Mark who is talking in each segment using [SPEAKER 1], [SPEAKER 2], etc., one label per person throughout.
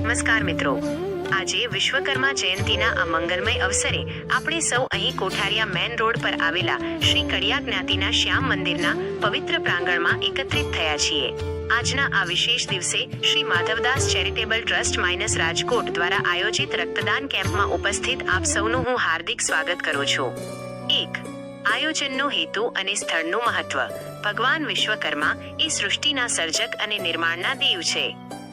[SPEAKER 1] નમસ્કાર મિત્રો, આજે વિશ્વકર્મા જયંતીના આ મંગલમય અવસરે આપણે સૌ અહીં કોઠારિયા મેન રોડ પર આવેલા શ્રી કડિયા જ્ઞાતિના શ્યામ મંદિરના પવિત્ર પ્રાંગણમાં એકત્રિત થયા છીએ. આજના આ વિશેષ દિવસે Shri Madhavdas charitable trust minus Rajkot દ્વારા આયોજિત રક્તદાન કેમ્પમાં ઉપસ્થિત આપ સૌનું હું હાર્દિક સ્વાગત કરું છું. 1. આયોજનનો હેતુ અને સ્થળનું મહત્વ. ભગવાન વિશ્વકર્મા એ સૃષ્ટિના સર્જક અને નિર્માણના દેવ છે.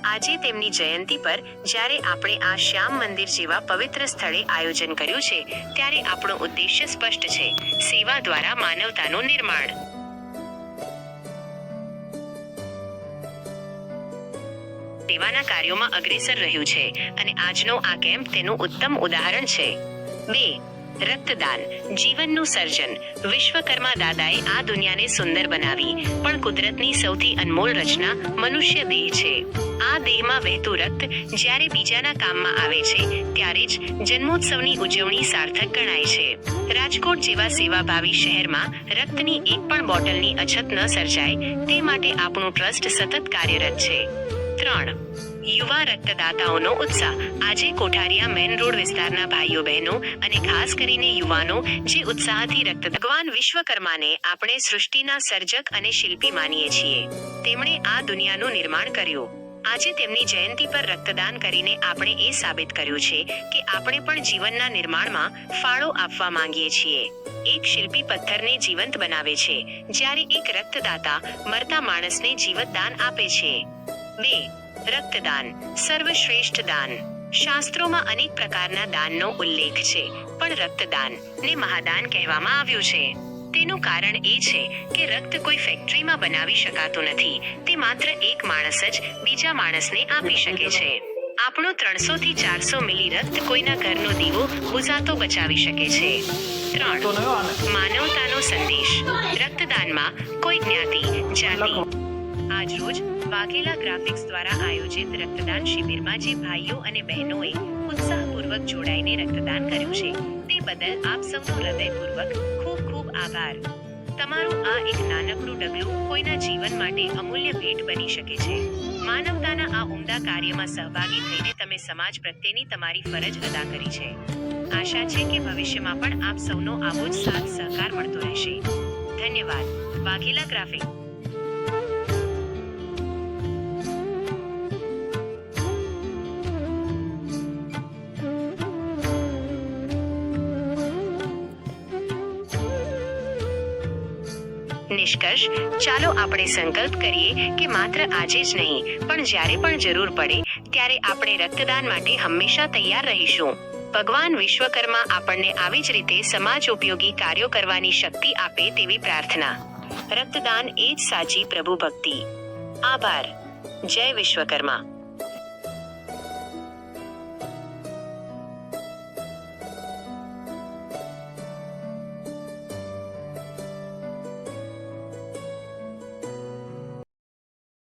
[SPEAKER 1] આજે તેમની જયંતી પર જ્યારે આપણે આ શ્યામ મંદિર જેવા પવિત્ર સ્થળે આયોજન કર્યું છે, ત્યારે આપણો ઉદ્દેશ્ય સ્પષ્ટ છે: સેવા દ્વારા માનવતાનું નિર્માણ. સેવાના કાર્યોમાં અગ્રેસર રહ્યું છે અને આજનો આ કેમ્પ તેનું ઉત્તમ ઉદાહરણ છે. 2. રક્તદાન, જીવનનું સર્જન. વિશ્વકર્મા દાદાએ આ દુનિયાને સુંદર બનાવી, પણ કુદરતની સૌથી અનમોલ રચના મનુષ્ય દેહ છે. આ દેહમાં વહેતું રક્ત જ્યારે બીજાના કામમાં આવે છે, ત્યારે જ જન્મોત્સવની ઉજવણી સાર્થક ગણાય છે. રાજકોટ જેવા સેવાભાવી શહેરમાં રક્તની એક પણ બોટલની અછત ન સર્જાય તે માટે આપણું ટ્રસ્ટ સતત કાર્યરત છે. 3. યુવા રક્તદાતાઓનો ઉત્સાહ. આજે કોઠારિયા મેન રોડ વિસ્તારના ભાઈઓ બહેનો અને ખાસ કરીને યુવાનો જે ઉત્સાહથી ભગવાન વિશ્વકર્માને આપણે સૃષ્ટિના સર્જક અને શિલ્પી માનીએ છીએ. તેમણે આ દુનિયાનું નિર્માણ કર્યું. આજે તેમની જયંતી પર રક્તદાન કરીને આપણે એ સાબિત કર્યું છે કે આપણે પણ જીવનના નિર્માણમાં ફાળો આપવા માંગીએ છીએ. એક શિલ્પી પથ્થરને જીવંત બનાવે છે, જ્યારે એક રક્તદાતા મરતા માણસને જીવતદાન આપે છે. 2. રક્તદાન, સર્વશ્રેષ્ઠ દાન. શાસ્ત્રોમાં અનેક પ્રકારના દાનનો ઉલ્લેખ છે, પણ રક્તદાન ને મહાદાન કહેવામાં આવ્યું છે. તેનું કારણ એ છે કે રક્ત કોઈ ફેક્ટરીમાં બનાવી શકાતું નથી. તે માત્ર એક માણસ જ બીજા માણસને આપી શકે છે. આપણું 300 થી 400 મિલી રક્ત કોઈના ઘરનો દીવો બુઝાતો બચાવી શકે છે. 3. માનવતાનો સંદેશ. રક્તદાનમાં કોઈ જ્ઞાતિ, જાતિ. આજ રોજ વાઘેલા ગ્રાફિક્સ દ્વારા આયોજિત રક્તદાન શિબિરમાં જે ભાઈઓ અને બહેનોએ ઉત્સાહપૂર્વક જોડાઈને રક્તદાન કર્યું છે, તે બદલ આપ સૌનો હૃદયપૂર્વક ખૂબ ખૂબ આભાર. તમારું આ એક નાનકડું ડગલું કોઈના જીવન માટે અમૂલ્ય ભેટ બની શકે છે. માનવતાના આ ઉમદા કાર્યમાં સહભાગી થઈને તમે સમાજ પ્રત્યેની તમારી ફરજ અદા કરી છે. આશા છે કે ભવિષ્યમાં પણ આપ સૌનો આવો જ સાથ સહકાર મળતો રહેશે. ધન્યવાદ. વાઘેલા ગ્રાફિક. નિષ્કર્ષ, ચાલો આપણે સંકલ્પ કરીએ કે માત્ર આજે જ નહીં, પણ જ્યારે પણ જરૂર પડે ત્યારે આપણે રક્તદાન માટે હંમેશા તૈયાર રહીશું. ભગવાન વિશ્વકર્મા આપણને આવી જ રીતે સમાજ ઉપયોગી કાર્યો કરવાની શક્તિ આપે તેવી પ્રાર્થના. રક્તદાન એ જ સાચી પ્રભુ ભક્તિ. આભાર. જય વિશ્વકર્મા.